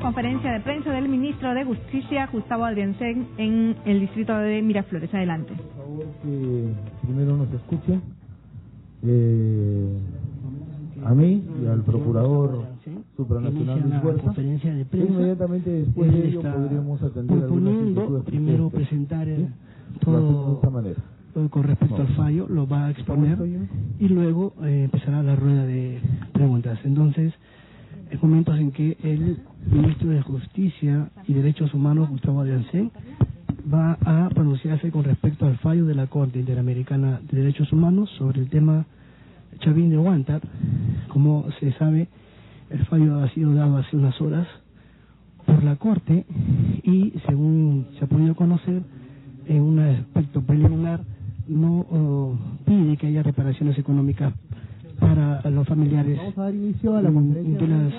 conferencia de prensa del ministro de Justicia, Gustavo Adriancén, en el distrito de Miraflores. Adelante. Por favor, que primero nos escuchen. A mí y al procurador supranacional Luis Huerta. Inmediatamente después de ello podríamos atender algunas inquietudes. Primero presentar todo de esta manera. Con respecto al fallo, lo va a exponer y luego empezará la rueda de preguntas. Entonces, en momentos en que el ministro de Justicia y Derechos Humanos, Gustavo Adriancén, va a pronunciarse con respecto al fallo de la Corte Interamericana de Derechos Humanos sobre el tema Chavín de Huántar. Como se sabe, el fallo ha sido dado hace unas horas por la Corte y, según se ha podido conocer, en un aspecto preliminar no pide que haya reparaciones económicas para los familiares. Vamos a dar inicio a la conferencia de los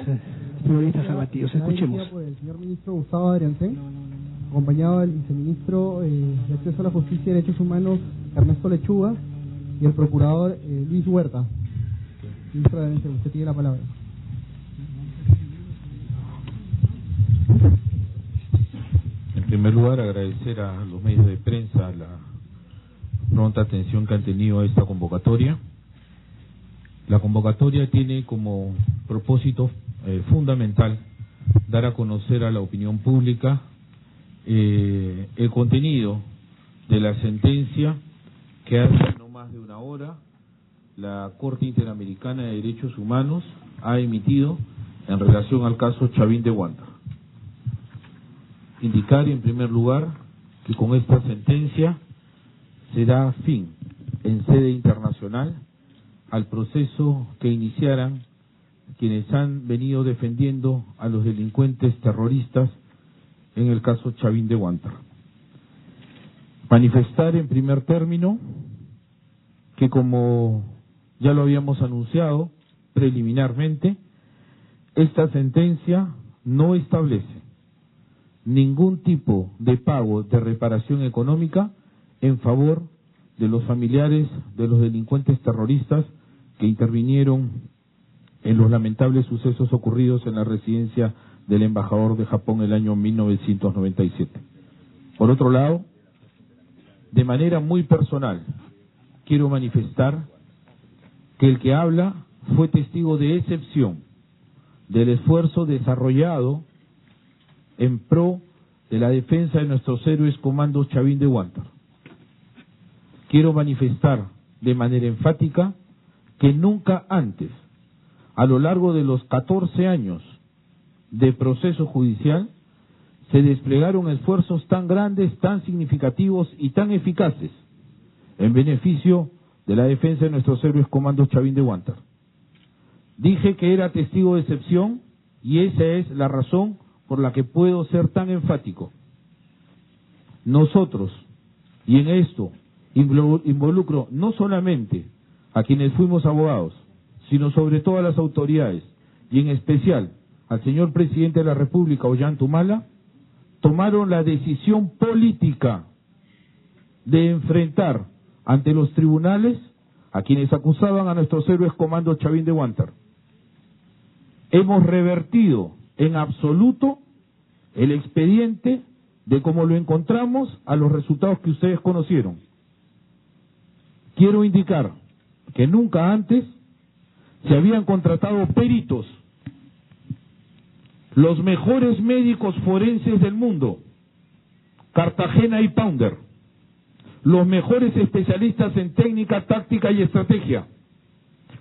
periodistas abatidos. Escuchemos. Por el señor ministro Gustavo Adriancén, acompañado del viceministro de Acceso a la Justicia y Derechos Humanos, Ernesto Lechuga, y el procurador Luis Huerta. Ministro Adriancén, usted tiene la palabra. En primer lugar, agradecer a los medios de prensa la pronta atención que han tenido a esta convocatoria. La convocatoria tiene como propósito fundamental dar a conocer a la opinión pública el contenido de la sentencia que hace no más de una hora la Corte Interamericana de Derechos Humanos ha emitido en relación al caso Chavín de Huántar. Indicar en primer lugar que con esta sentencia se da fin en sede internacional al proceso que iniciaran quienes han venido defendiendo a los delincuentes terroristas en el caso Chavín de Huántar. Manifestar en primer término que, como ya lo habíamos anunciado preliminarmente, esta sentencia no establece ningún tipo de pago de reparación económica en favor de los familiares de los delincuentes terroristas que intervinieron en los lamentables sucesos ocurridos en la residencia del embajador de Japón el año 1997. Por otro lado, de manera muy personal, quiero manifestar que el que habla fue testigo de excepción del esfuerzo desarrollado en pro de la defensa de nuestros héroes comandos Chavín de Huántar. Quiero manifestar de manera enfática que nunca antes, a lo largo de los 14 años de proceso judicial, se desplegaron esfuerzos tan grandes, tan significativos y tan eficaces en beneficio de la defensa de nuestros héroes comandos Chavín de Huántar. Dije que era testigo de excepción y esa es la razón por la que puedo ser tan enfático. Nosotros, y en esto involucro no solamente a quienes fuimos abogados, sino sobre todo a las autoridades, y en especial al señor presidente de la República, Ollanta Humala, tomaron la decisión política de enfrentar ante los tribunales a quienes acusaban a nuestros héroes comando Chavín de Huántar. Hemos revertido en absoluto el expediente de cómo lo encontramos a los resultados que ustedes conocieron. Quiero indicar que nunca antes se habían contratado peritos, los mejores médicos forenses del mundo, Cartagena y Pounder, los mejores especialistas en técnica, táctica y estrategia,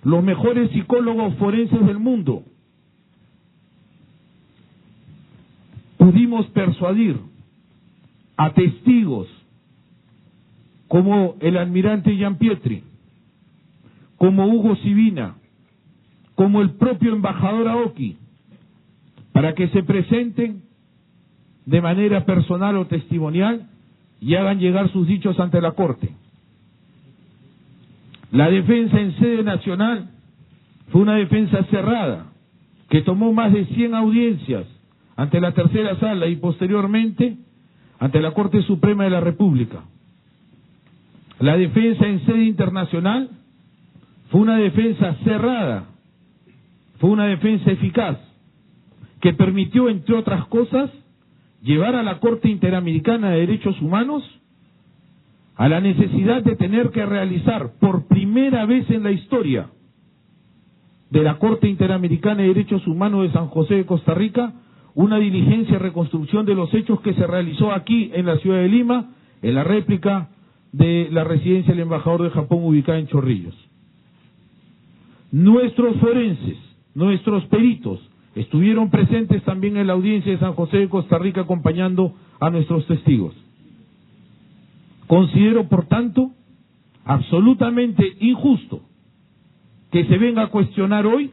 los mejores psicólogos forenses del mundo. Pudimos persuadir a testigos como el almirante Gianpietri, como Hugo Sibina, como el propio embajador Aoki, para que se presenten de manera personal o testimonial y hagan llegar sus dichos ante la Corte. La defensa en sede nacional fue una defensa cerrada, que tomó más de 100 audiencias ante la tercera sala y posteriormente ante la Corte Suprema de la República. La defensa en sede internacional fue una defensa cerrada, fue una defensa eficaz, que permitió, entre otras cosas, llevar a la Corte Interamericana de Derechos Humanos a la necesidad de tener que realizar por primera vez en la historia de la Corte Interamericana de Derechos Humanos de San José de Costa Rica una diligencia de reconstrucción de los hechos que se realizó aquí en la ciudad de Lima, en la réplica de la residencia del embajador de Japón ubicada en Chorrillos. Nuestros forenses, nuestros peritos, estuvieron presentes también en la audiencia de San José de Costa Rica acompañando a nuestros testigos. Considero, por tanto, absolutamente injusto que se venga a cuestionar hoy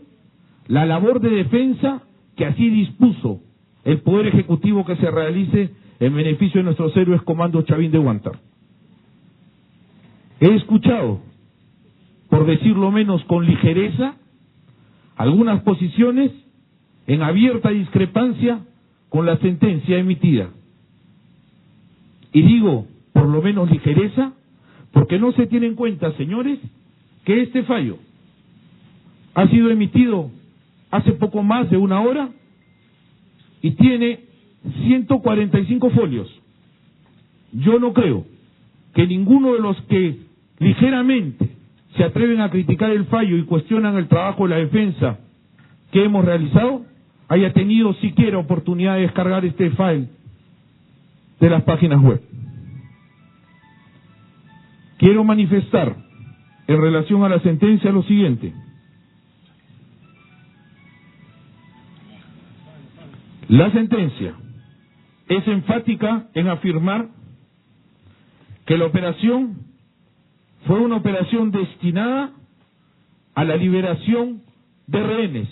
la labor de defensa que así dispuso el Poder Ejecutivo que se realice en beneficio de nuestros héroes Comando Chavín de Huántar. He escuchado, por decirlo menos con ligereza, algunas posiciones en abierta discrepancia con la sentencia emitida. Y digo, por lo menos ligereza, porque no se tiene en cuenta, señores, que este fallo ha sido emitido hace poco más de una hora y tiene 145 folios. Yo no creo que ninguno de los que ligeramente se atreven a criticar el fallo y cuestionan el trabajo de la defensa que hemos realizado haya tenido siquiera oportunidad de descargar este file de las páginas web. Quiero manifestar en relación a la sentencia lo siguiente. La sentencia es enfática en afirmar que la operación fue una operación destinada a la liberación de rehenes.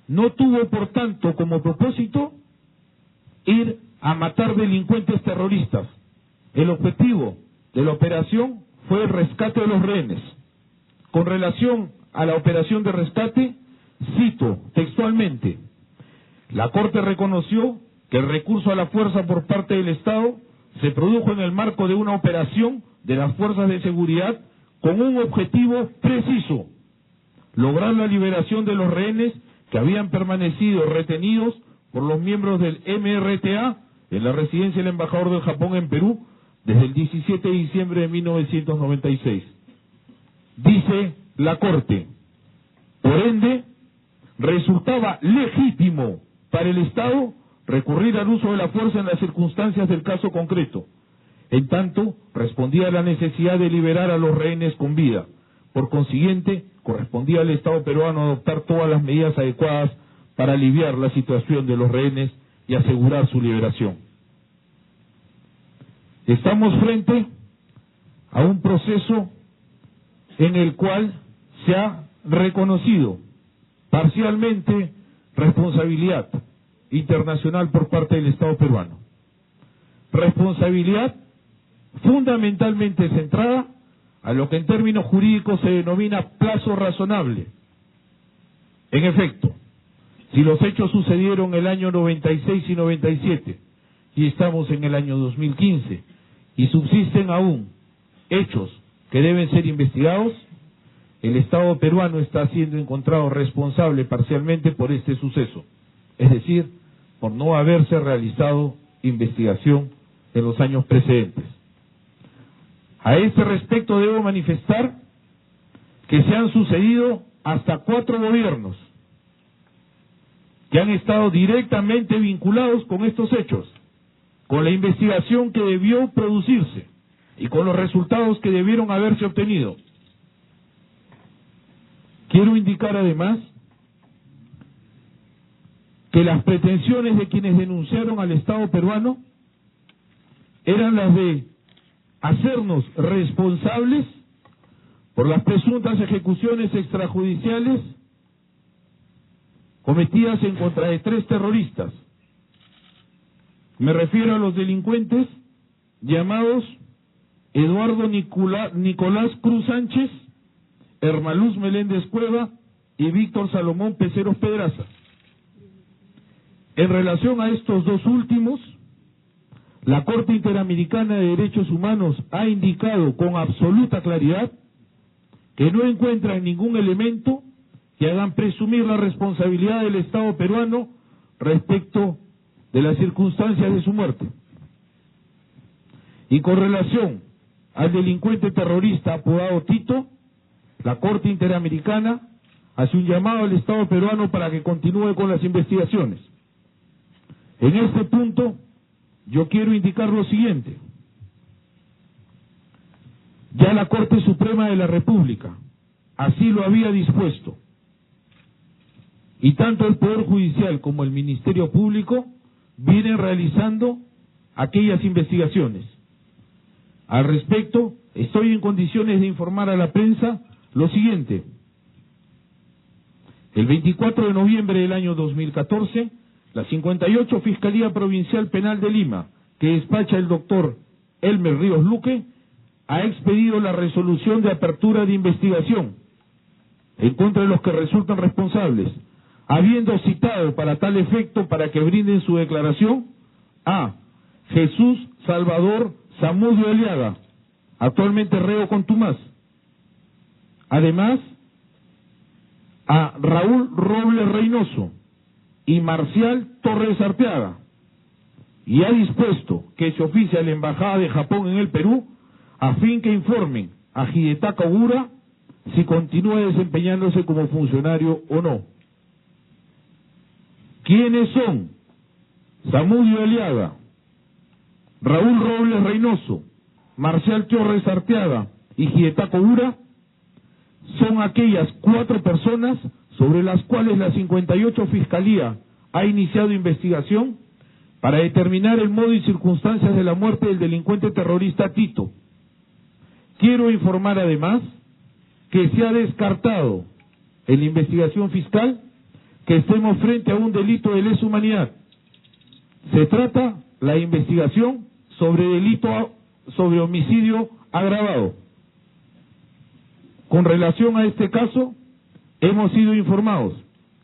No tuvo, por tanto, como propósito ir a matar delincuentes terroristas. El objetivo de la operación fue el rescate de los rehenes. Con relación a la operación de rescate, cito textualmente: la Corte reconoció que el recurso a la fuerza por parte del Estado se produjo en el marco de una operación de las fuerzas de seguridad con un objetivo preciso: lograr la liberación de los rehenes que habían permanecido retenidos por los miembros del MRTA en la residencia del embajador del Japón en Perú desde el 17 de diciembre de 1996. Dice la Corte: por ende, resultaba legítimo para el Estado recurrir al uso de la fuerza en las circunstancias del caso concreto. En tanto, respondía a la necesidad de liberar a los rehenes con vida. Por consiguiente, correspondía al Estado peruano adoptar todas las medidas adecuadas para aliviar la situación de los rehenes y asegurar su liberación. Estamos frente a un proceso en el cual se ha reconocido parcialmente responsabilidad internacional por parte del Estado peruano. Responsabilidad fundamentalmente centrada a lo que en términos jurídicos se denomina plazo razonable. En efecto, si los hechos sucedieron en el año 96 y 97 y estamos en el año 2015 y subsisten aún hechos que deben ser investigados, el Estado peruano está siendo encontrado responsable parcialmente por este suceso, es decir, por no haberse realizado investigación en los años precedentes. A este respecto debo manifestar que se han sucedido hasta 4 gobiernos que han estado directamente vinculados con estos hechos, con la investigación que debió producirse y con los resultados que debieron haberse obtenido. Quiero indicar además que las pretensiones de quienes denunciaron al Estado peruano eran las de hacernos responsables por las presuntas ejecuciones extrajudiciales cometidas en contra de 3 terroristas. Me refiero a los delincuentes llamados Eduardo Nicolás Cruz Sánchez, Hermaluz Meléndez Cueva y Víctor Salomón Peceros Pedraza. En relación a estos 2 últimos, la Corte Interamericana de Derechos Humanos ha indicado con absoluta claridad que no encuentran ningún elemento que hagan presumir la responsabilidad del Estado peruano respecto de las circunstancias de su muerte. Y con relación al delincuente terrorista apodado Tito, la Corte Interamericana hace un llamado al Estado peruano para que continúe con las investigaciones. En este punto, yo quiero indicar lo siguiente. Ya la Corte Suprema de la República así lo había dispuesto. Y tanto el Poder Judicial como el Ministerio Público vienen realizando aquellas investigaciones. Al respecto, estoy en condiciones de informar a la prensa lo siguiente. El 24 de noviembre del año 2014, la 58 Fiscalía Provincial Penal de Lima, que despacha el doctor Elmer Ríos Luque, ha expedido la resolución de apertura de investigación en contra de los que resultan responsables, habiendo citado para tal efecto para que brinden su declaración a Jesús Salvador Zamudio Aliaga, actualmente reo contumaz. Además, a Raúl Robles Reynoso y Marcial Torres Arteaga, y ha dispuesto que se oficie a la Embajada de Japón en el Perú a fin que informen a Hidetaka Ogura si continúa desempeñándose como funcionario o no. ¿Quiénes son Zamudio Aliaga, Raúl Robles Reynoso, Marcial Torres Arteaga y Hidetaka Ogura? Son aquellas 4 personas sobre las cuales la 58 Fiscalía ha iniciado investigación para determinar el modo y circunstancias de la muerte del delincuente terrorista Tito. Quiero informar además que se ha descartado en la investigación fiscal que estemos frente a un delito de lesa humanidad. Se trata la investigación sobre homicidio agravado. Con relación a este caso, hemos sido informados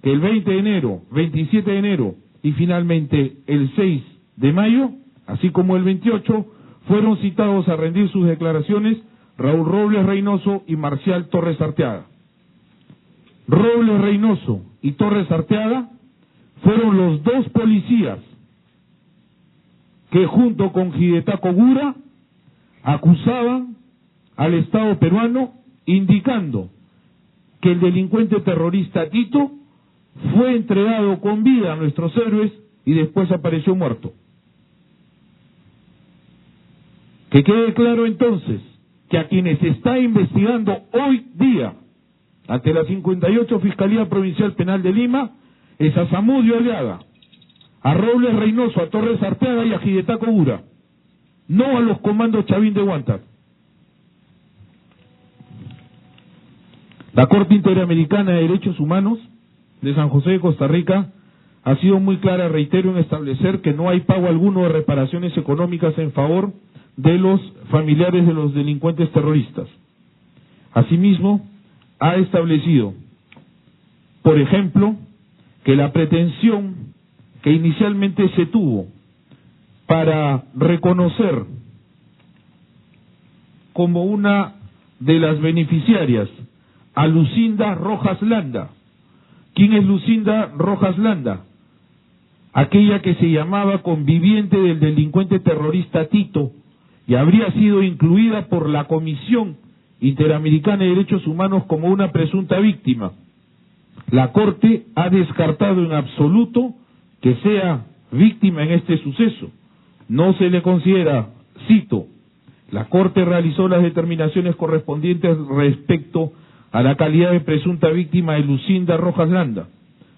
que el 20 de enero, 27 de enero y finalmente el 6 de mayo, así como el 28, fueron citados a rendir sus declaraciones Raúl Robles Reynoso y Marcial Torres Arteaga. Robles Reynoso y Torres Arteaga fueron los 2 policías que junto con Hidetaka Ogura acusaban al Estado peruano indicando que el delincuente terrorista Tito fue entregado con vida a nuestros héroes y después apareció muerto. Que quede claro entonces que a quienes se está investigando hoy día ante la 58 Fiscalía Provincial Penal de Lima es a Zamudio Aliaga, a Robles Reynoso, a Torres Arteaga y a Hidetaka Ogura, no a los comandos Chavín de Huántar. La Corte Interamericana de Derechos Humanos de San José de Costa Rica ha sido muy clara, reitero, en establecer que no hay pago alguno de reparaciones económicas en favor de los familiares de los delincuentes terroristas. Asimismo, ha establecido, por ejemplo, que la pretensión que inicialmente se tuvo para reconocer como una de las beneficiarias a Lucinda Rojas Landa. ¿Quién es Lucinda Rojas Landa? Aquella que se llamaba conviviente del delincuente terrorista Tito y habría sido incluida por la Comisión Interamericana de Derechos Humanos como una presunta víctima. La Corte ha descartado en absoluto que sea víctima en este suceso. No se le considera, cito, la Corte realizó las determinaciones correspondientes respecto a la calidad de presunta víctima de Lucinda Rojas Landa.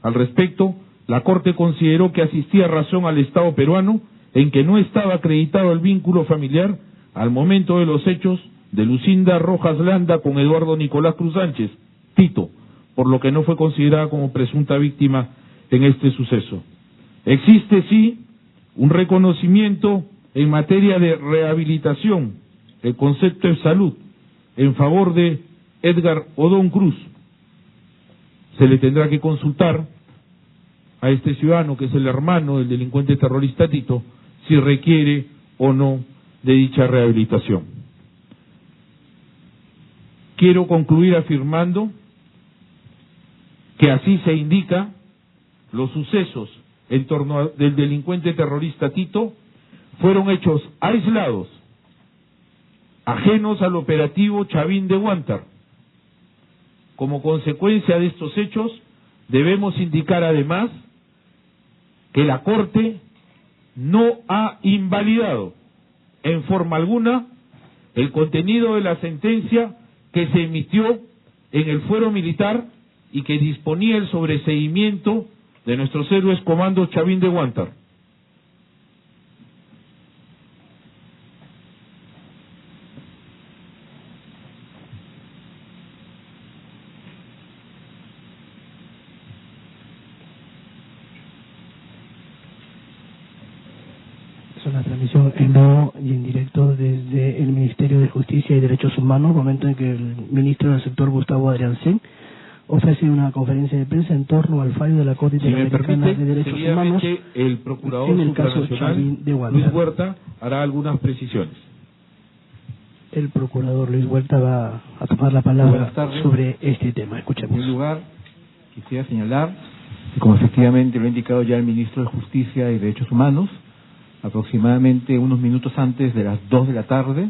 Al respecto, la Corte consideró que asistía razón al Estado peruano en que no estaba acreditado el vínculo familiar al momento de los hechos de Lucinda Rojas Landa con Eduardo Nicolás Cruz Sánchez, Tito, por lo que no fue considerada como presunta víctima en este suceso. Existe, sí, un reconocimiento en materia de rehabilitación, el concepto de salud, en favor de Edgar Odón Cruz. Se le tendrá que consultar a este ciudadano, que es el hermano del delincuente terrorista Tito, si requiere o no de dicha rehabilitación. Quiero concluir afirmando que así se indica los sucesos en torno del delincuente terrorista Tito fueron hechos aislados, ajenos al operativo Chavín de Huántar. Como consecuencia de estos hechos, debemos indicar además que la Corte no ha invalidado en forma alguna el contenido de la sentencia que se emitió en el fuero militar y que disponía el sobreseimiento de nuestros héroes comandos Chavín de Huántar. Es una transmisión en vivo y en directo desde el Ministerio de Justicia y Derechos Humanos, momento en que el ministro del sector, Gustavo Adriancén, ofrece una conferencia de prensa en torno al fallo de la Corte Interamericana de Derechos Humanos. El procurador en el caso supranacional de Huántar, Luis Huerta hará algunas precisiones. El procurador Luis Huerta va a tomar la palabra sobre este tema. Escuchemos. En primer lugar, quisiera señalar que, como efectivamente lo ha indicado ya el ministro de Justicia y Derechos Humanos, aproximadamente unos minutos antes de las 2 de la tarde,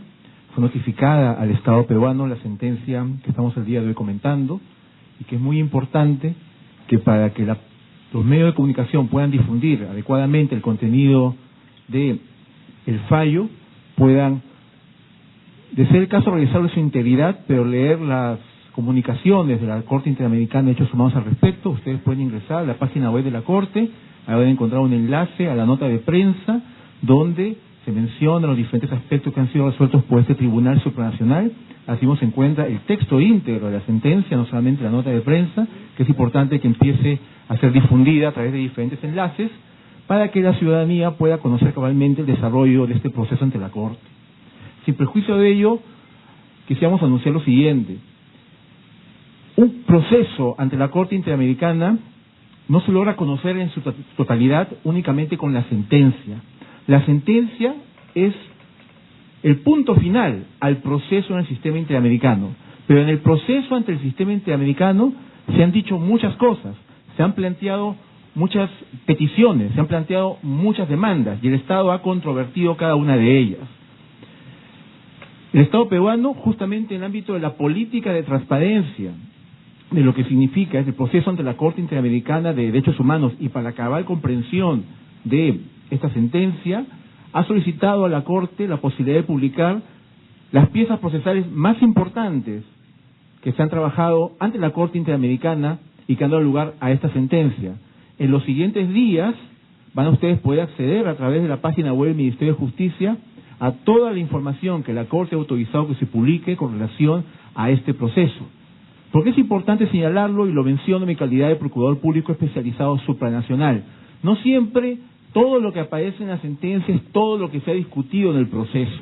fue notificada al Estado peruano la sentencia que estamos el día de hoy comentando, y que es muy importante que para que los medios de comunicación puedan difundir adecuadamente el contenido de el fallo, puedan, de ser el caso, revisarlo en su integridad, pero leer las comunicaciones de la Corte Interamericana de Derechos Humanos al respecto. Ustedes pueden ingresar a la página web de la Corte, ahí van a encontrar un enlace a la nota de prensa donde se mencionan los diferentes aspectos que han sido resueltos por este Tribunal Supranacional. Así se encuentra el texto íntegro de la sentencia, no solamente la nota de prensa, que es importante que empiece a ser difundida a través de diferentes enlaces para que la ciudadanía pueda conocer cabalmente el desarrollo de este proceso ante la Corte. Sin perjuicio de ello, quisiéramos anunciar lo siguiente. Un proceso ante la Corte Interamericana no se logra conocer en su totalidad únicamente con la sentencia. La sentencia es el punto final al proceso en el sistema interamericano. Pero en el proceso ante el sistema interamericano se han dicho muchas cosas, se han planteado muchas peticiones, se han planteado muchas demandas y el Estado ha controvertido cada una de ellas. El Estado peruano, justamente en el ámbito de la política de transparencia, de lo que significa el proceso ante la Corte Interamericana de Derechos Humanos y para la cabal comprensión de esta sentencia, ha solicitado a la Corte la posibilidad de publicar las piezas procesales más importantes que se han trabajado ante la Corte Interamericana y que han dado lugar a esta sentencia. En los siguientes días van a ustedes poder acceder a través de la página web del Ministerio de Justicia a toda la información que la Corte ha autorizado que se publique con relación a este proceso. Porque es importante señalarlo, y lo menciono en mi calidad de Procurador Público Especializado Supranacional. No siempre todo lo que aparece en la sentencia es todo lo que se ha discutido en el proceso.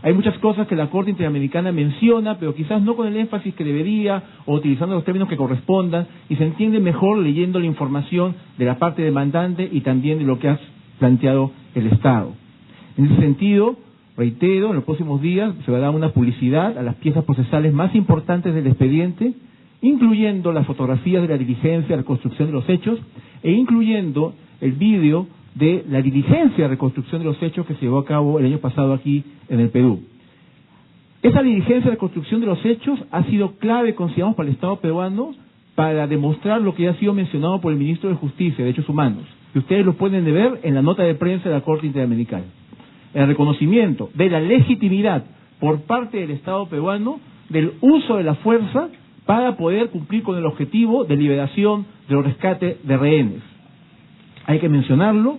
Hay muchas cosas que la Corte Interamericana menciona, pero quizás no con el énfasis que debería o utilizando los términos que correspondan, y se entiende mejor leyendo la información de la parte demandante y también de lo que ha planteado el Estado. En ese sentido, reitero, en los próximos días se va a dar una publicidad a las piezas procesales más importantes del expediente, incluyendo las fotografías de la diligencia de reconstrucción de los hechos e incluyendo el vídeo de la diligencia de reconstrucción de los hechos que se llevó a cabo el año pasado aquí en el Perú. Esa diligencia de reconstrucción de los hechos ha sido clave, consideramos, para el Estado peruano para demostrar lo que ya ha sido mencionado por el Ministro de Justicia y Derechos Humanos, que ustedes lo pueden ver en la nota de prensa de la Corte Interamericana. El reconocimiento de la legitimidad por parte del Estado peruano del uso de la fuerza para poder cumplir con el objetivo de liberación de los rescates de rehenes. Hay que mencionarlo,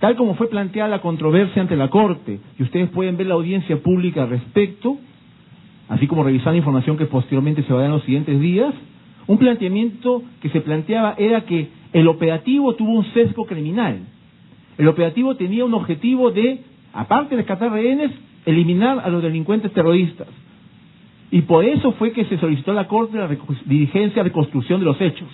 tal como fue planteada la controversia ante la Corte, y ustedes pueden ver la audiencia pública al respecto, así como revisar la información que posteriormente se va a dar en los siguientes días. Un planteamiento que se planteaba era que el operativo tuvo un sesgo criminal. El operativo tenía un objetivo de, aparte de rescatar rehenes, eliminar a los delincuentes terroristas. Y por eso fue que se solicitó a la Corte la diligencia de reconstrucción de los hechos.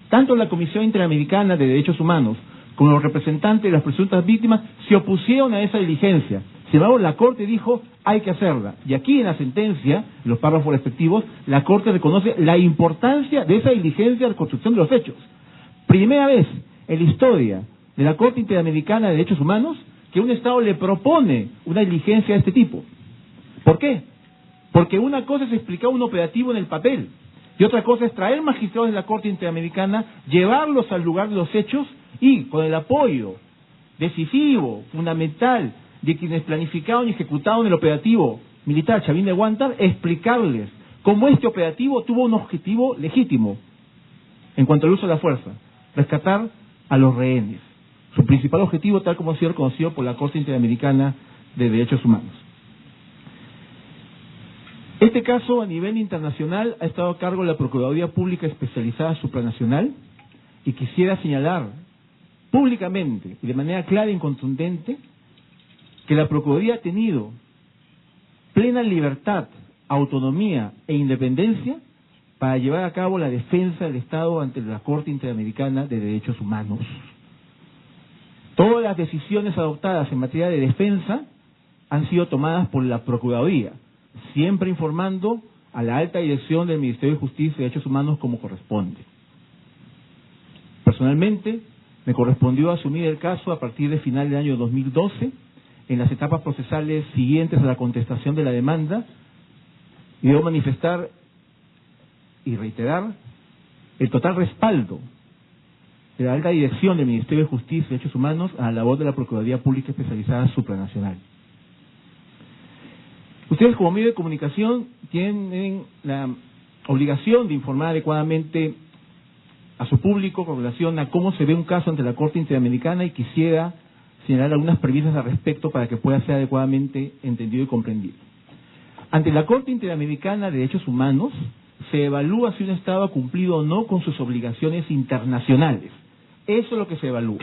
Tanto la Comisión Interamericana de Derechos Humanos como los representantes de las presuntas víctimas se opusieron a esa diligencia. Sin embargo, la Corte dijo, hay que hacerla. Y aquí en la sentencia, en los párrafos respectivos, la Corte reconoce la importancia de esa diligencia de reconstrucción de los hechos. Primera vez en la historia de la Corte Interamericana de Derechos Humanos que un Estado le propone una diligencia de este tipo. ¿Por qué? Porque una cosa es explicar un operativo en el papel y otra cosa es traer magistrados de la Corte Interamericana, llevarlos al lugar de los hechos y, con el apoyo decisivo, fundamental, de quienes planificaron y ejecutaron el operativo militar Chavín de Huántar, explicarles cómo este operativo tuvo un objetivo legítimo en cuanto al uso de la fuerza: rescatar a los rehenes. Su principal objetivo, tal como ha sido reconocido por la Corte Interamericana de Derechos Humanos. Este caso, a nivel internacional, ha estado a cargo de la Procuraduría Pública Especializada Supranacional, y quisiera señalar públicamente y de manera clara y contundente que la Procuraduría ha tenido plena libertad, autonomía e independencia para llevar a cabo la defensa del Estado ante la Corte Interamericana de Derechos Humanos. Todas las decisiones adoptadas en materia de defensa han sido tomadas por la Procuraduría, siempre informando a la alta dirección del Ministerio de Justicia y Derechos Humanos como corresponde. Personalmente, me correspondió asumir el caso a partir de final del año 2012, en las etapas procesales siguientes a la contestación de la demanda, y debo manifestar y reiterar el total respaldo de la alta dirección del Ministerio de Justicia y Derechos Humanos a la labor de la Procuraduría Pública Especializada Supranacional. Ustedes, como medio de comunicación, tienen la obligación de informar adecuadamente a su público con relación a cómo se ve un caso ante la Corte Interamericana, y quisiera señalar algunas premisas al respecto para que pueda ser adecuadamente entendido y comprendido. Ante la Corte Interamericana de Derechos Humanos se evalúa si un Estado ha cumplido o no con sus obligaciones internacionales. Eso es lo que se evalúa.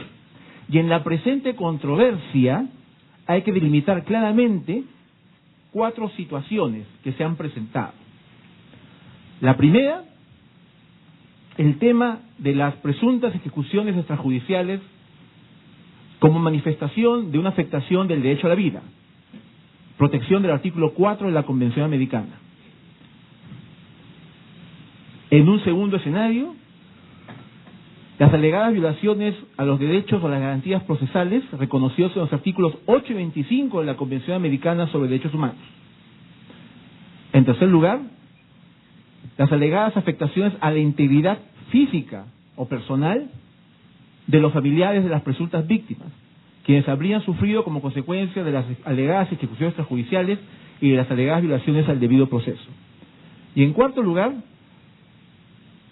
Y en la presente controversia hay que delimitar claramente 4 situaciones que se han presentado. La primera, el tema de las presuntas ejecuciones extrajudiciales como manifestación de una afectación del derecho a la vida, protección del artículo 4 de la Convención Americana. En un segundo escenario, las alegadas violaciones a los derechos o las garantías procesales reconocidos en los artículos 8 y 25 de la Convención Americana sobre Derechos Humanos. En tercer lugar, las alegadas afectaciones a la integridad física o personal de los familiares de las presuntas víctimas, quienes habrían sufrido como consecuencia de las alegadas ejecuciones extrajudiciales y de las alegadas violaciones al debido proceso. Y en cuarto lugar,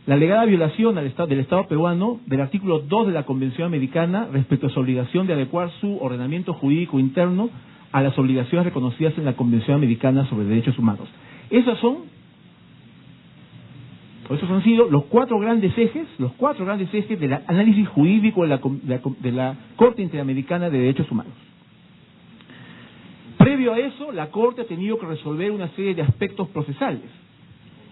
la alegada violación del Estado peruano del artículo 2 de la Convención Americana respecto a su obligación de adecuar su ordenamiento jurídico interno a las obligaciones reconocidas en la Convención Americana sobre Derechos Humanos. Esos han sido los 4 grandes ejes del análisis jurídico de la Corte Interamericana de Derechos Humanos. Previo a eso, la Corte ha tenido que resolver una serie de aspectos procesales.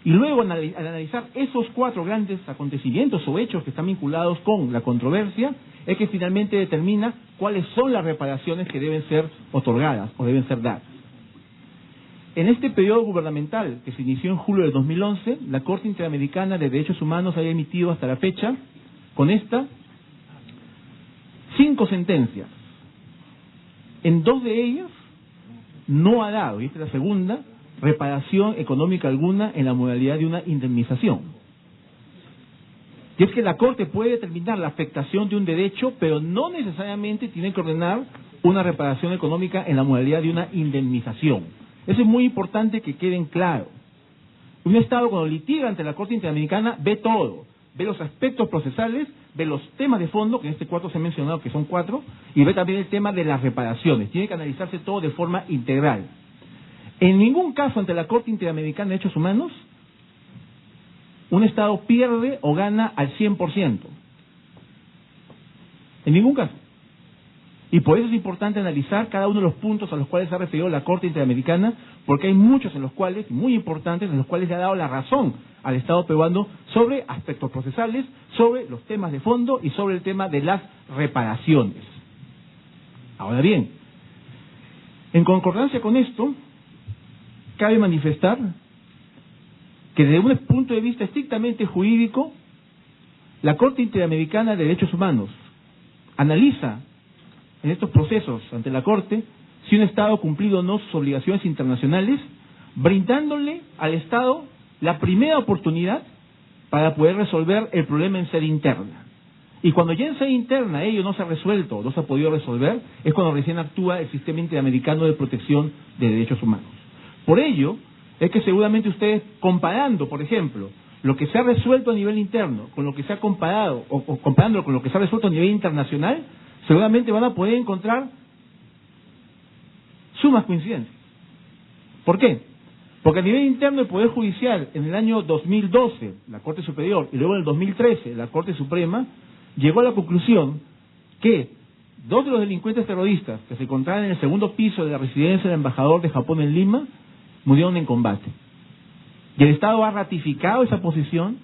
Y luego, al analizar esos 4 grandes acontecimientos o hechos que están vinculados con la controversia, es que finalmente determina cuáles son las reparaciones que deben ser otorgadas o deben ser dadas. En este periodo gubernamental, que se inició en julio del 2011, la Corte Interamericana de Derechos Humanos ha emitido hasta la fecha, con esta, 5 sentencias. En 2 de ellas no ha dado, y esta es la segunda, reparación económica alguna en la modalidad de una indemnización. Y es que la Corte puede determinar la afectación de un derecho, pero no necesariamente tiene que ordenar una reparación económica en la modalidad de una indemnización. Eso es muy importante que queden claro. Un Estado, cuando litiga ante la Corte Interamericana, ve todo. Ve los aspectos procesales, ve los temas de fondo, que en este cuarto se ha mencionado que son 4, y ve también el tema de las reparaciones. Tiene que analizarse todo de forma integral. En ningún caso ante la Corte Interamericana de Derechos Humanos, un Estado pierde o gana al 100%. En ningún caso. Y por eso es importante analizar cada uno de los puntos a los cuales se ha referido la Corte Interamericana, porque hay muchos en los cuales, muy importantes, en los cuales le ha dado la razón al Estado peruano sobre aspectos procesales, sobre los temas de fondo y sobre el tema de las reparaciones. Ahora bien, en concordancia con esto, cabe manifestar que desde un punto de vista estrictamente jurídico, la Corte Interamericana de Derechos Humanos, analiza en estos procesos ante la Corte si un Estado ha cumplido o no sus obligaciones internacionales, brindándole al Estado la primera oportunidad para poder resolver el problema en sede interna. Y cuando ya en sede interna ello no se ha resuelto, no se ha podido resolver, es cuando recién actúa el Sistema Interamericano de Protección de Derechos Humanos. Por ello, es que seguramente ustedes, comparando, por ejemplo, lo que se ha resuelto a nivel interno con lo que se ha comparado, o comparándolo con lo que se ha resuelto a nivel internacional, seguramente van a poder encontrar sumas coincidencias. ¿Por qué? Porque a nivel interno el Poder Judicial, en el año 2012, la Corte Superior, y luego en el 2013, la Corte Suprema, llegó a la conclusión que 2 de los delincuentes terroristas que se encontraban en el segundo piso de la residencia del embajador de Japón en Lima murieron en combate. Y el Estado ha ratificado esa posición,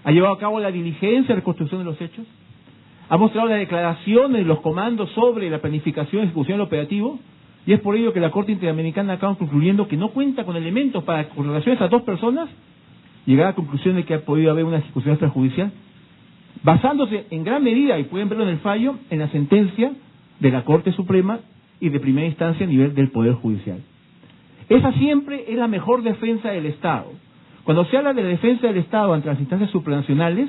ha llevado a cabo la diligencia de reconstrucción de los hechos, ha mostrado las declaraciones de los comandos sobre la planificación y ejecución del operativo, y es por ello que la Corte Interamericana acaba concluyendo que no cuenta con elementos para, con relación a esas 2 personas, llegar a la conclusión de que ha podido haber una ejecución extrajudicial, basándose en gran medida, y pueden verlo en el fallo, en la sentencia de la Corte Suprema y de primera instancia a nivel del Poder Judicial. Esa siempre es la mejor defensa del Estado. Cuando se habla de la defensa del Estado ante las instancias supranacionales,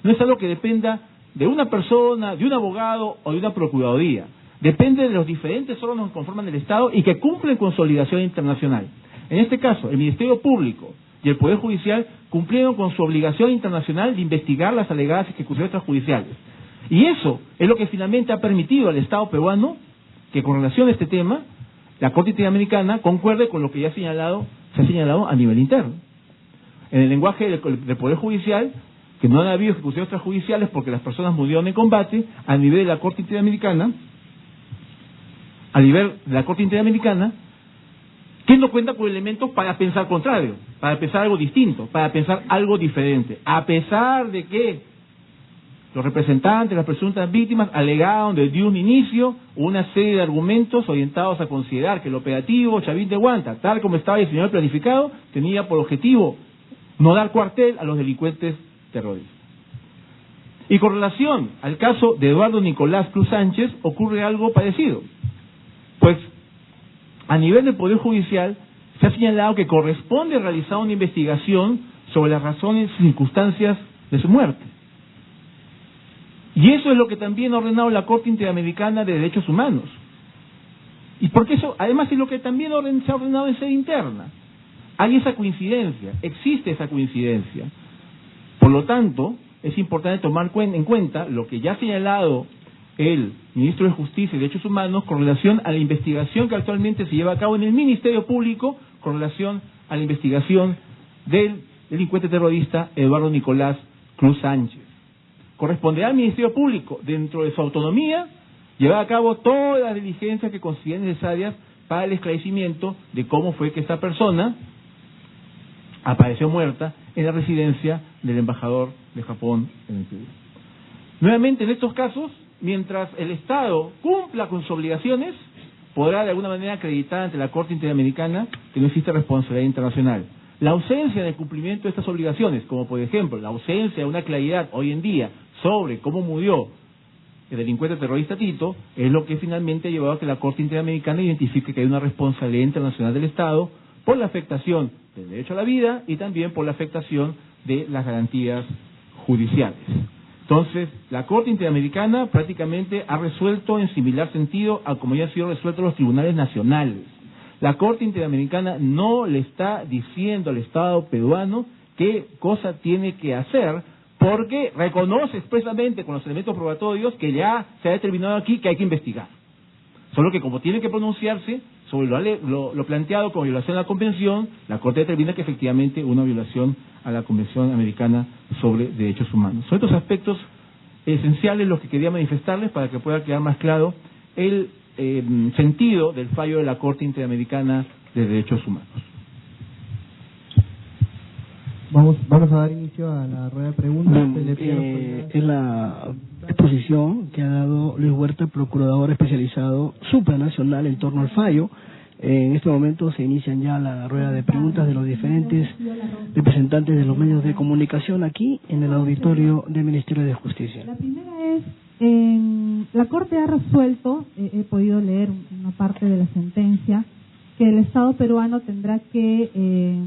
no es algo que dependa de una persona, de un abogado o de una procuraduría. Depende de los diferentes órganos que conforman el Estado y que cumplen con su obligación internacional. En este caso, el Ministerio Público y el Poder Judicial cumplieron con su obligación internacional de investigar las alegadas ejecuciones extrajudiciales. Y eso es lo que finalmente ha permitido al Estado peruano que, con relación a este tema, la Corte Interamericana concuerde con lo que ya se ha señalado a nivel interno. En el lenguaje del Poder Judicial, que no han habido ejecuciones extrajudiciales porque las personas murieron en combate, a nivel de la Corte Interamericana, que no cuenta con elementos para pensar contrario, para pensar algo distinto, para pensar algo diferente, a pesar de que los representantes, las presuntas víctimas, alegaron desde un inicio una serie de argumentos orientados a considerar que el operativo Chavín de Huanta, tal como estaba diseñado y planificado, tenía por objetivo no dar cuartel a los delincuentes terroristas. Y con relación al caso de Eduardo Nicolás Cruz Sánchez, ocurre algo parecido. Pues, a nivel del Poder Judicial, se ha señalado que corresponde realizar una investigación sobre las razones y circunstancias de su muerte. Y eso es lo que también ha ordenado la Corte Interamericana de Derechos Humanos. Y porque eso, además, es lo que también se ha ordenado en sede interna. Hay esa coincidencia, existe esa coincidencia. Por lo tanto, es importante tomar en cuenta lo que ya ha señalado el Ministro de Justicia y Derechos Humanos con relación a la investigación que actualmente se lleva a cabo en el Ministerio Público con relación a la investigación del delincuente terrorista Eduardo Nicolás Cruz Sánchez. Corresponderá al Ministerio Público, dentro de su autonomía, llevar a cabo todas las diligencias que consideren necesarias para el esclarecimiento de cómo fue que esta persona apareció muerta en la residencia del embajador de Japón en el Perú. Nuevamente, en estos casos, mientras el Estado cumpla con sus obligaciones, podrá de alguna manera acreditar ante la Corte Interamericana que no existe responsabilidad internacional. La ausencia del cumplimiento de estas obligaciones, como por ejemplo la ausencia de una claridad hoy en día sobre cómo murió el delincuente terrorista Tito, es lo que finalmente ha llevado a que la Corte Interamericana identifique que hay una responsabilidad internacional del Estado por la afectación del derecho a la vida y también por la afectación de las garantías judiciales. Entonces, la Corte Interamericana prácticamente ha resuelto en similar sentido a como ya han sido resueltos los tribunales nacionales. La Corte Interamericana no le está diciendo al Estado peruano qué cosa tiene que hacer, porque reconoce expresamente con los elementos probatorios que ya se ha determinado aquí que hay que investigar. Solo que como tiene que pronunciarse sobre lo planteado como violación a la Convención, la Corte determina que efectivamente una violación a la Convención Americana sobre Derechos Humanos. Son estos aspectos esenciales los que quería manifestarles para que pueda quedar más claro el sentido del fallo de la Corte Interamericana de Derechos Humanos. Vamos a dar inicio a la rueda de preguntas. Es la exposición que ha dado Luis Huerta, procurador especializado supranacional en torno al fallo En este momento se inician ya la rueda de preguntas de los diferentes representantes de los medios de comunicación aquí en el auditorio del Ministerio de Justicia. La primera es, la Corte ha resuelto, he podido leer una parte de la sentencia, que el Estado peruano tendrá que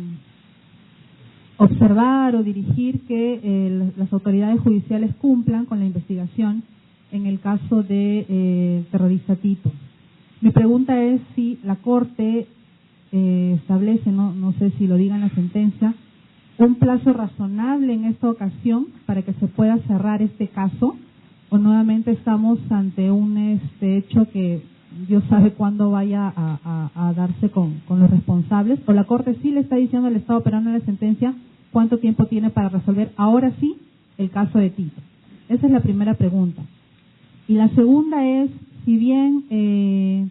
observar o dirigir que las autoridades judiciales cumplan con la investigación en el caso de terrorista Tito. Mi pregunta es si la Corte establece, no sé si lo diga en la sentencia, un plazo razonable en esta ocasión para que se pueda cerrar este caso, o nuevamente estamos ante un hecho que Dios sabe cuándo vaya a darse con los responsables, o la Corte sí le está diciendo al Estado peruano en la sentencia cuánto tiempo tiene para resolver ahora sí el caso de Tito. Esa es la primera pregunta. Y la segunda es, si bien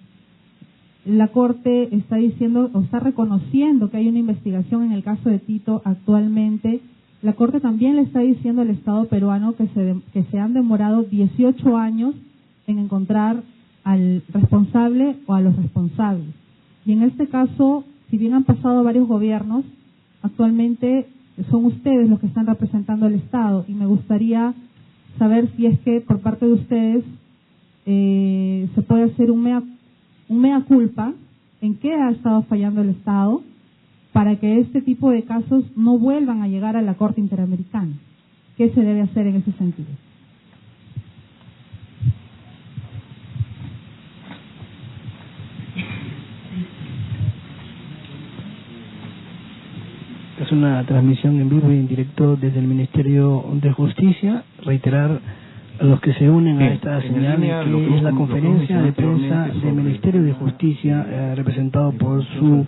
la Corte está diciendo o está reconociendo que hay una investigación en el caso de Tito actualmente, la Corte también le está diciendo al Estado peruano que se han demorado 18 años en encontrar al responsable o a los responsables. Y en este caso, si bien han pasado varios gobiernos, actualmente son ustedes los que están representando al Estado, y me gustaría saber si es que por parte de ustedes se puede hacer un mea culpa en qué ha estado fallando el Estado para que este tipo de casos no vuelvan a llegar a la Corte Interamericana. ¿Qué se debe hacer en ese sentido? Es una transmisión en vivo y en directo desde el Ministerio de Justicia. Reiterar a los que se unen a esta señal que es la conferencia de prensa del Ministerio de Justicia representado por su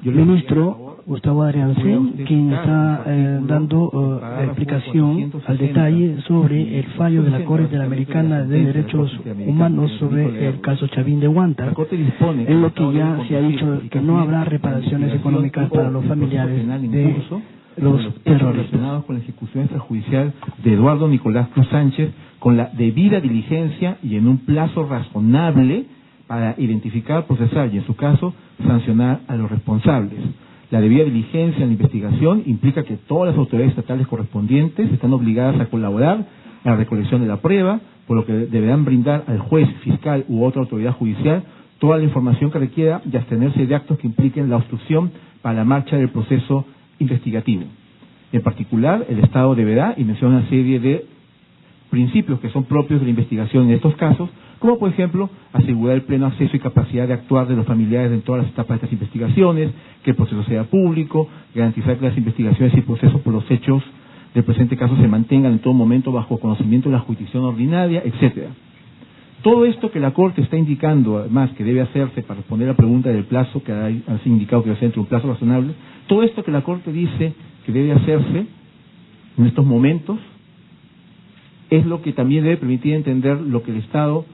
ministro Gustavo Adriancén, quien está dando explicación al detalle sobre el fallo de la Corte Interamericana de Derechos Humanos sobre el caso Chavín de Huántar, en lo que ya se ha dicho que no habrá reparaciones económicas para los familiares de los terroristas. Relacionados con la ejecución extrajudicial de Eduardo Nicolás Cruz Sánchez, con la debida diligencia y en un plazo razonable para identificar, procesar y, en su caso, sancionar a los responsables. La debida diligencia en la investigación implica que todas las autoridades estatales correspondientes están obligadas a colaborar en la recolección de la prueba, por lo que deberán brindar al juez, fiscal u otra autoridad judicial toda la información que requiera y abstenerse de actos que impliquen la obstrucción para la marcha del proceso investigativo. En particular, el Estado deberá, y menciona una serie de principios que son propios de la investigación en estos casos, como por ejemplo, asegurar el pleno acceso y capacidad de actuar de los familiares en todas las etapas de estas investigaciones, que el proceso sea público, garantizar que las investigaciones y procesos por los hechos del presente caso se mantengan en todo momento bajo conocimiento de la jurisdicción ordinaria, etcétera. Todo esto que la Corte está indicando, además, que debe hacerse para responder a la pregunta del plazo, que ha indicado que debe ser entre un plazo razonable, todo esto que la Corte dice que debe hacerse en estos momentos es lo que también debe permitir entender lo que el Estado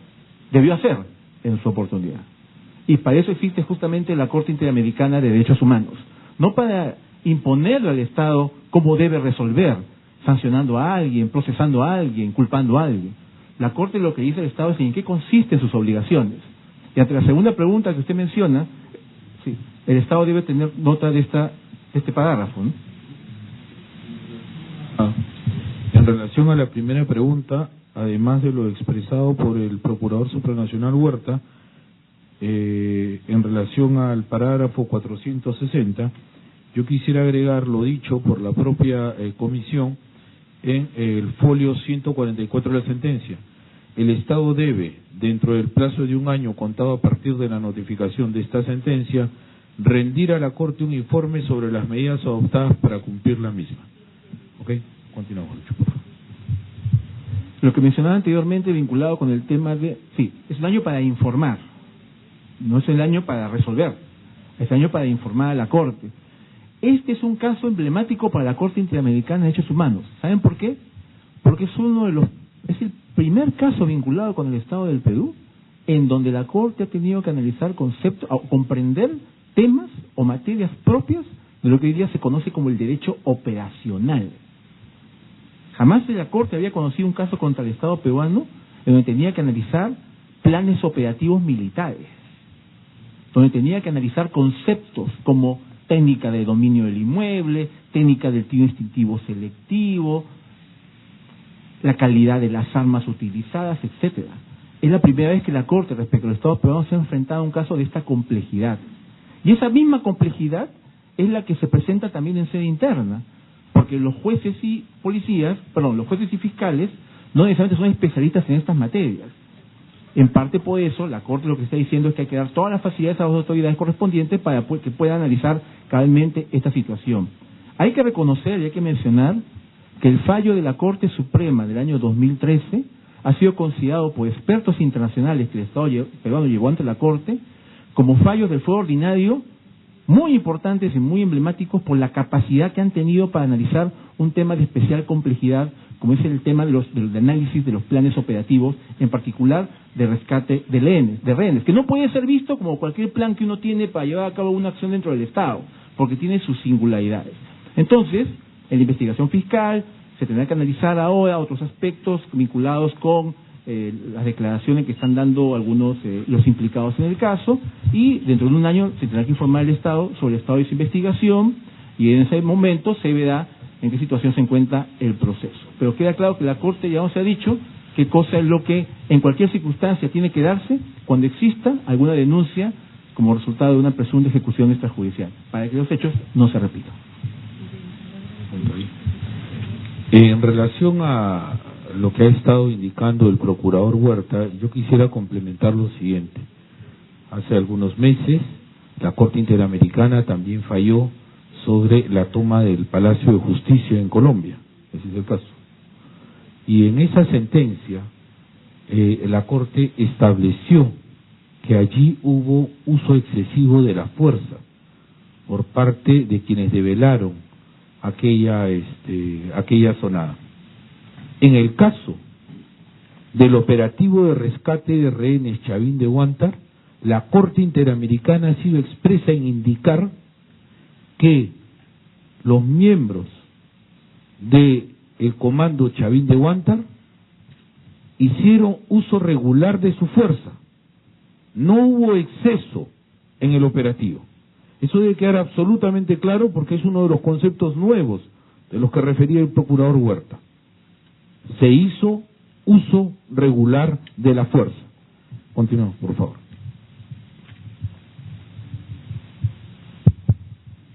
debió hacer en su oportunidad. Y para eso existe justamente la Corte Interamericana de Derechos Humanos, no para imponerle al Estado cómo debe resolver, sancionando a alguien, procesando a alguien, culpando a alguien. La Corte lo que dice el Estado es en qué consisten sus obligaciones. Y ante la segunda pregunta que usted menciona, sí, el Estado debe tener nota de este parágrafo, ¿no? En relación a la primera pregunta, además de lo expresado por el Procurador Supranacional Huerta, en relación al parágrafo 460, yo quisiera agregar lo dicho por la propia comisión en el folio 144 de la sentencia. El Estado debe, dentro del plazo de un año contado a partir de la notificación de esta sentencia, rendir a la Corte un informe sobre las medidas adoptadas para cumplir la misma. ¿Ok? Continuamos, por favor. Lo que mencionaba anteriormente vinculado con el tema de... Sí, es un año para informar, no es el año para resolver, es el año para informar a la Corte. Este es un caso emblemático para la Corte Interamericana de Derechos Humanos. ¿Saben por qué? Porque es el primer caso vinculado con el Estado del Perú en donde la Corte ha tenido que analizar conceptos, o comprender temas o materias propias de lo que hoy día se conoce como el derecho operacional. Jamás la Corte había conocido un caso contra el Estado peruano en donde tenía que analizar planes operativos militares. donde tenía que analizar conceptos como técnica de dominio del inmueble, técnica del tiro instintivo selectivo, la calidad de las armas utilizadas, etcétera. Es la primera vez que la Corte respecto al Estado peruano se ha enfrentado a un caso de esta complejidad. Y esa misma complejidad es la que se presenta también en sede interna, porque los jueces y fiscales no necesariamente son especialistas en estas materias. En parte por eso, la Corte lo que está diciendo es que hay que dar todas las facilidades a las autoridades correspondientes para que puedan analizar cabalmente esta situación. Hay que reconocer y hay que mencionar que el fallo de la Corte Suprema del año 2013 ha sido considerado por expertos internacionales que el Estado peruano llevó ante la Corte como fallos del fuero ordinario muy importantes y muy emblemáticos por la capacidad que han tenido para analizar un tema de especial complejidad, como es el tema del análisis de los planes operativos, en particular de rescate de rehenes, que no puede ser visto como cualquier plan que uno tiene para llevar a cabo una acción dentro del Estado, porque tiene sus singularidades. Entonces, en la investigación fiscal se tendrá que analizar ahora otros aspectos vinculados con las declaraciones que están dando algunos los implicados en el caso, y dentro de un año se tendrá que informar al Estado sobre el estado de su investigación, y en ese momento se verá en qué situación se encuentra el proceso. Pero queda claro que la Corte ya nos ha dicho qué cosa es lo que en cualquier circunstancia tiene que darse cuando exista alguna denuncia como resultado de una presunta ejecución extrajudicial, para que los hechos no se repitan. En relación a lo que ha estado indicando el procurador Huerta, yo quisiera complementar lo siguiente. Hace algunos meses la Corte Interamericana también falló sobre la toma del Palacio de Justicia en Colombia, ese es el caso. Y en esa sentencia la Corte estableció que allí hubo uso excesivo de la fuerza por parte de quienes develaron aquella zonada. En el caso del operativo de rescate de rehenes Chavín de Huántar, la Corte Interamericana ha sido expresa en indicar que los miembros del comando Chavín de Huántar hicieron uso regular de su fuerza. No hubo exceso en el operativo. Eso debe quedar absolutamente claro porque es uno de los conceptos nuevos de los que refería el procurador Huerta. Se hizo uso regular de la fuerza. Continuamos, por favor.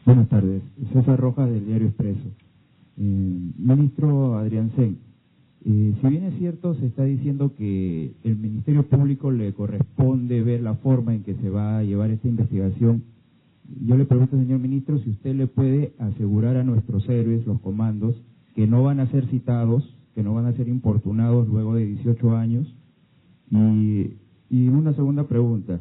Buenas tardes. César Rojas, del Diario Expreso. Ministro Adrián Sen, si bien es cierto, se está diciendo que el Ministerio Público le corresponde ver la forma en que se va a llevar esta investigación, yo le pregunto, señor ministro, si usted le puede asegurar a nuestros héroes, los comandos, que no van a ser citados, que no van a ser importunados luego de 18 años. Y una segunda pregunta.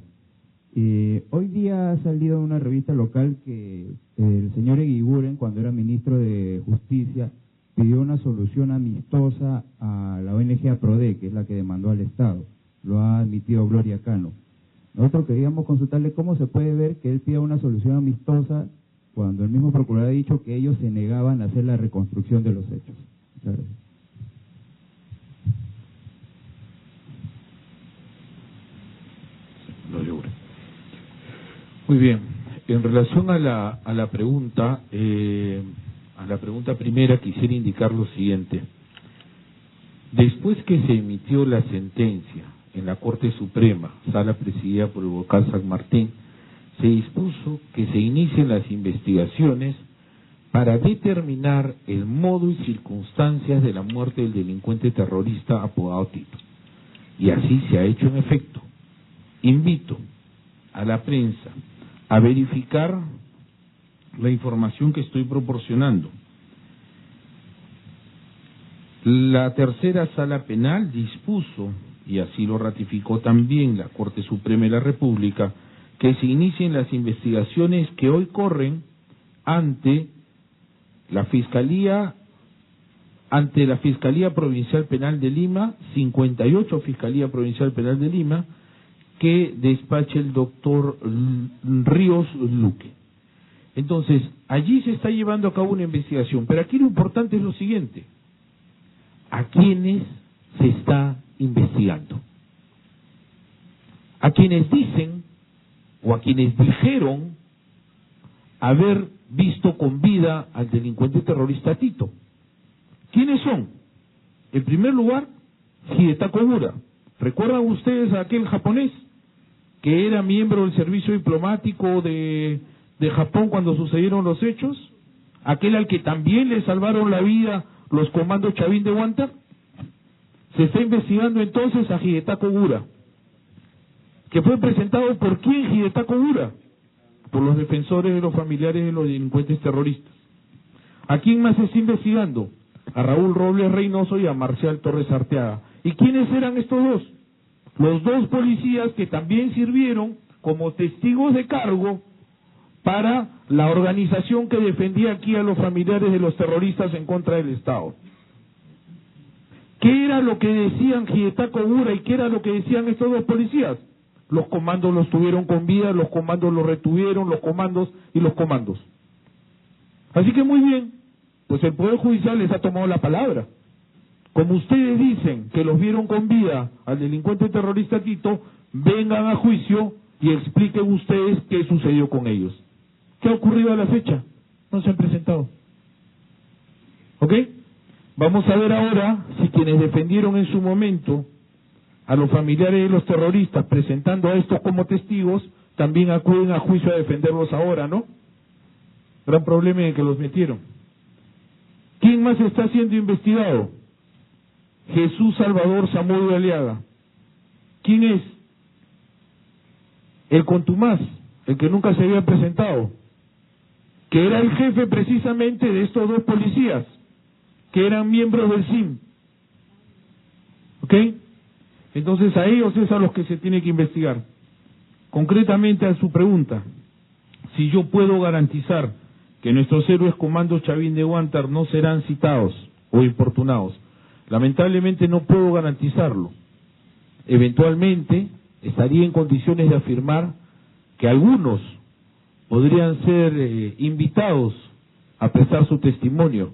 Hoy día ha salido en una revista local que el señor Eguiguren, cuando era ministro de Justicia, pidió una solución amistosa a la ONG APRODE, que es la que demandó al Estado. Lo ha admitido Gloria Cano. Nosotros queríamos consultarle cómo se puede ver que él pida una solución amistosa cuando el mismo procurador ha dicho que ellos se negaban a hacer la reconstrucción de los hechos. Muchas gracias. Muy bien. En relación a la pregunta primera, quisiera indicar lo siguiente. Después que se emitió la sentencia en la Corte Suprema, sala presidida por el vocal San Martín, se dispuso que se inicien las investigaciones para determinar el modo y circunstancias de la muerte del delincuente terrorista apodado Tito. Y así se ha hecho en efecto. Invito a la prensa a verificar la información que estoy proporcionando. La tercera sala penal dispuso, y así lo ratificó también la Corte Suprema de la República, que se inicien las investigaciones que hoy corren ante la Fiscalía Provincial Penal de Lima, 58 Fiscalía Provincial Penal de Lima, que despache el doctor Ríos Luque. Entonces, allí se está llevando a cabo una investigación, pero aquí lo importante es lo siguiente: ¿a quiénes se está investigando? A quienes dicen o a quienes dijeron haber visto con vida al delincuente terrorista Tito. ¿Quiénes son? En primer lugar, Hidetaka Ogura. ¿Recuerdan ustedes a aquel japonés que era miembro del servicio diplomático de Japón cuando sucedieron los hechos? Aquel al que también le salvaron la vida los comandos Chavín de Huántar. Se está investigando entonces a Hidetaka Ogura, que fue presentado por quién. Hidetaka Ogura, por los defensores de los familiares de los delincuentes terroristas. ¿A quién más se está investigando? A Raúl Robles Reynoso y a Marcial Torres Arteaga. ¿Y quiénes eran estos dos? Los dos policías que también sirvieron como testigos de cargo para la organización que defendía aquí a los familiares de los terroristas en contra del Estado. ¿Qué era lo que decían Hidetaka Ogura y qué era lo que decían estos dos policías? Los comandos los tuvieron con vida, los comandos los retuvieron, los comandos y los comandos. Así que muy bien, pues el Poder Judicial les ha tomado la palabra. Como ustedes dicen que los vieron con vida al delincuente terrorista Tito, vengan a juicio y expliquen ustedes qué sucedió con ellos. ¿Qué ha ocurrido a la fecha? No se han presentado. ¿Ok? Vamos a ver ahora si quienes defendieron en su momento a los familiares de los terroristas, presentando a estos como testigos, también acuden a juicio a defenderlos ahora, ¿no? Gran problema en el que los metieron. ¿Quién más está siendo investigado? Jesús Salvador Zamudio Aliaga. ¿Quién es? El contumaz, el que nunca se había presentado, que era el jefe precisamente de estos dos policías, que eran miembros del SIM. ¿Ok? Entonces a ellos es a los que se tiene que investigar. Concretamente a su pregunta, si yo puedo garantizar que nuestros héroes comandos Chavín de Huántar no serán citados o importunados, lamentablemente no puedo garantizarlo. Eventualmente estaría en condiciones de afirmar que algunos podrían ser invitados a prestar su testimonio.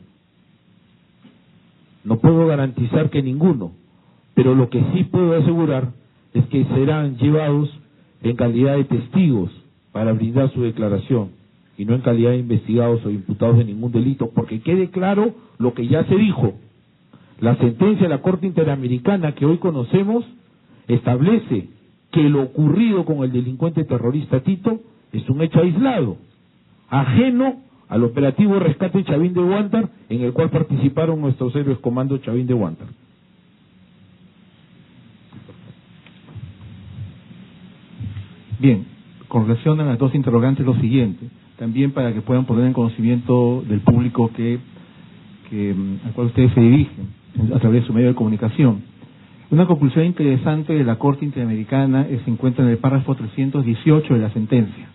No puedo garantizar que ninguno, pero lo que sí puedo asegurar es que serán llevados en calidad de testigos para brindar su declaración y no en calidad de investigados o imputados de ningún delito, porque quede claro lo que ya se dijo. La sentencia de la Corte Interamericana que hoy conocemos establece que lo ocurrido con el delincuente terrorista Tito es un hecho aislado, ajeno al operativo Rescate Chavín de Huántar, en el cual participaron nuestros héroes comando Chavín de Huántar. Bien, con relación a las dos interrogantes, lo siguiente, también para que puedan poner en conocimiento del público al cual ustedes se dirigen a través de su medio de comunicación. Una conclusión interesante de la Corte Interamericana se encuentra en el párrafo 318 de la sentencia.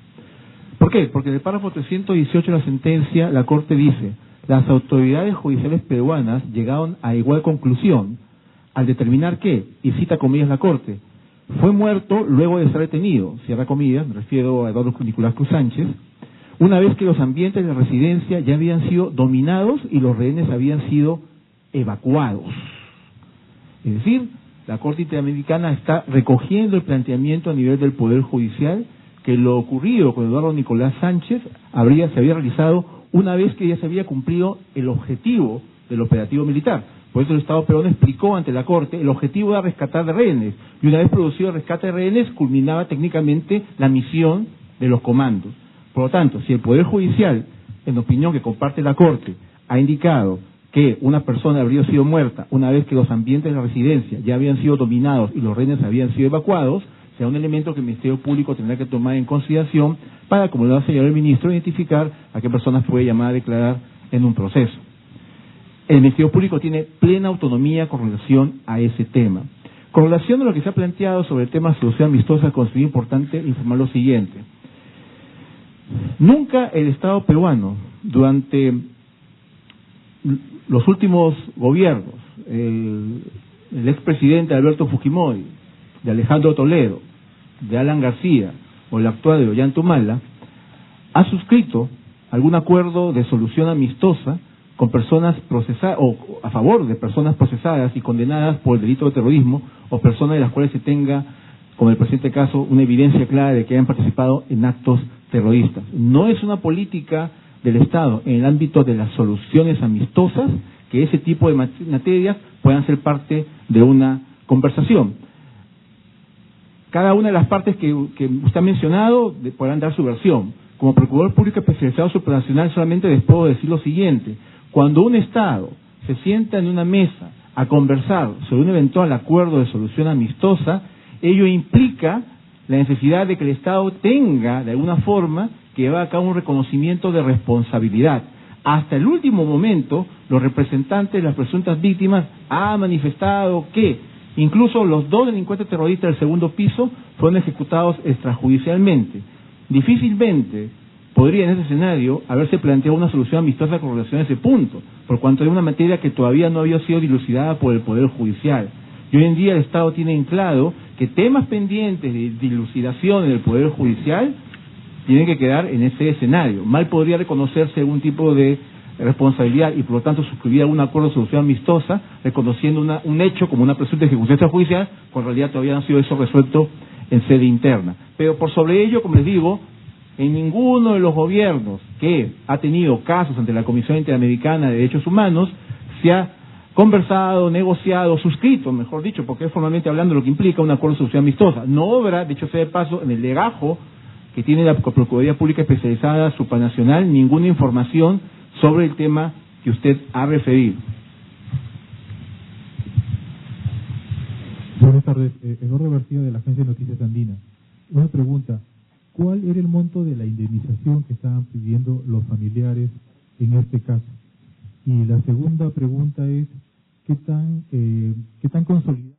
¿Por qué? Porque en el párrafo 318 de la sentencia la Corte dice: las autoridades judiciales peruanas llegaron a igual conclusión al determinar que, y cita comillas la Corte, fue muerto luego de ser detenido, cierra comillas, me refiero a Eduardo Nicolás Cruz Sánchez, una vez que los ambientes de la residencia ya habían sido dominados y los rehenes habían sido evacuados. Es decir, la Corte Interamericana está recogiendo el planteamiento a nivel del Poder Judicial que lo ocurrido con Eduardo Nicolás Sánchez se había realizado una vez que ya se había cumplido el objetivo del operativo militar. Por eso el Estado peruano explicó ante la Corte el objetivo era rescatar de rehenes, y una vez producido el rescate de rehenes culminaba técnicamente la misión de los comandos. Por lo tanto, si el Poder Judicial, en opinión que comparte la Corte, ha indicado que una persona habría sido muerta una vez que los ambientes de la residencia ya habían sido dominados y los rehenes habían sido evacuados, será un elemento que el Ministerio Público tendrá que tomar en consideración para, como lo ha señalado el Ministro, identificar a qué personas puede llamar a declarar en un proceso. El Ministerio Público tiene plena autonomía con relación a ese tema. Con relación a lo que se ha planteado sobre el tema de solución amistosa, considero importante informar lo siguiente. Nunca el Estado peruano, durante los últimos gobiernos, el expresidente Alberto Fujimori, de Alejandro Toledo, de Alan García o el actual de Ollanta, ha suscrito algún acuerdo de solución amistosa con personas procesadas o a favor de personas procesadas y condenadas por el delito de terrorismo o personas de las cuales se tenga como el presente caso, una evidencia clara de que hayan participado en actos terroristas. No es una política del Estado en el ámbito de las soluciones amistosas que ese tipo de materias puedan ser parte de una conversación. Cada una de las partes que usted ha mencionado podrán dar su versión. Como Procurador Público Especializado Supranacional solamente les puedo decir lo siguiente: cuando un Estado se sienta en una mesa a conversar sobre un eventual acuerdo de solución amistosa, ello implica la necesidad de que el Estado tenga, de alguna forma, que llevar a cabo un reconocimiento de responsabilidad. Hasta el último momento, los representantes de las presuntas víctimas han manifestado que incluso los 2 delincuentes terroristas del segundo piso fueron ejecutados extrajudicialmente. Difícilmente podría en ese escenario haberse planteado una solución amistosa con relación a ese punto, por cuanto es una materia que todavía no había sido dilucidada por el Poder Judicial. Y hoy en día el Estado tiene en claro que temas pendientes de dilucidación en el Poder Judicial tienen que quedar en ese escenario. Mal podría reconocerse algún tipo de responsabilidad y por lo tanto suscribir algún acuerdo de solución amistosa reconociendo un hecho como una presunta ejecución extrajudicial, cuando en realidad todavía no ha sido eso resuelto en sede interna. Pero por sobre ello, como les digo, en ninguno de los gobiernos que ha tenido casos ante la Comisión Interamericana de Derechos Humanos se ha conversado, negociado, suscrito, mejor dicho, porque es formalmente hablando lo que implica un acuerdo de solución amistosa. No obra, de hecho sea de paso, en el legajo que tiene la Procuraduría Pública Especializada Supranacional ninguna información sobre el tema que usted ha referido. Buenas tardes, Eduardo García de la Agencia de Noticias Andina. Una pregunta: ¿cuál era el monto de la indemnización que estaban pidiendo los familiares en este caso? Y la segunda pregunta es, ¿qué tan consolidado